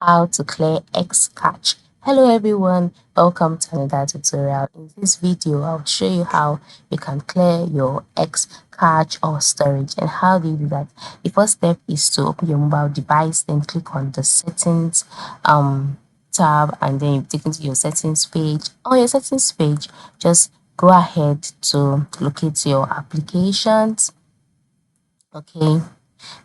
How to clear X cache. Hello everyone, welcome to another tutorial. In this video I'll show you how you can clear your X cache or storage. And how do you do that? The first step is to open your mobile device, then click on the settings tab, and then you take into your settings page. On your settings page, just go ahead to locate your applications. Okay,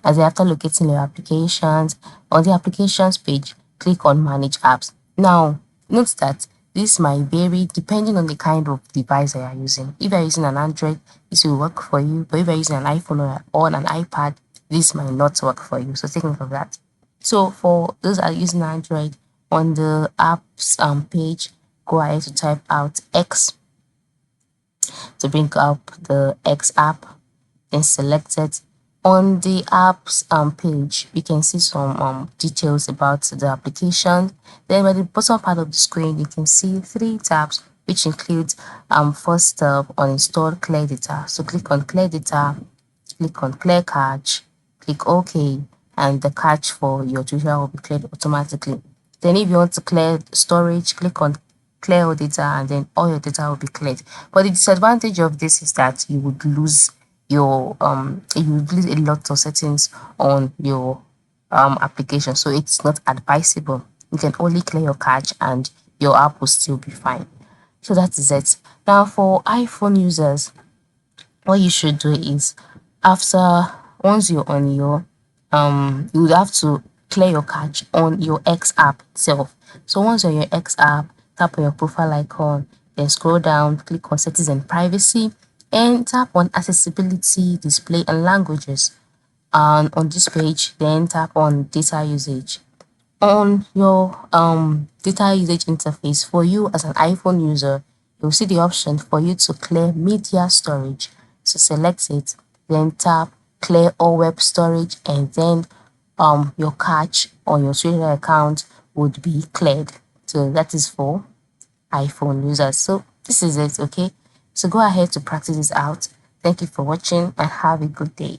as after locating your applications, on the applications page, click on manage apps. Now note that this might vary depending on the kind of device that you are using. If you are using an Android, this will work for you, but if you are using an iPhone or an iPad, this might not work for you, so take note of that. So for those that are using Android, on the apps page, go ahead to type out X to bring up the X app, then select it. On the apps page, you can see some details about the application. Then at the bottom part of the screen, you can see 3 tabs, which includes first tab on install clear data. So click on clear data, click on clear cache, click OK, and the cache for your Twitter will be cleared automatically. Then if you want to clear storage, click on clear all data, and then all your data will be cleared. But the disadvantage of this is that you would lose your you would lose a lot of settings on your application, so it's not advisable. You can only clear your cache and your app will still be fine. So that is it. Now for iPhone users, what you should do is, after once you're on your you would have to clear your cache on your X app itself. So once you're on your X app, tap on your profile icon, then scroll down, click on settings and privacy, and tap on accessibility, display and languages. And on this page, then tap on data usage. On your data usage interface, for you as an iPhone user, you'll see the option for you to clear media storage. So select it, then tap clear all web storage, and then your cache on your Twitter account would be cleared. So that is for iPhone users. So this is it. Okay, so go ahead to practice this out. Thank you for watching and have a good day.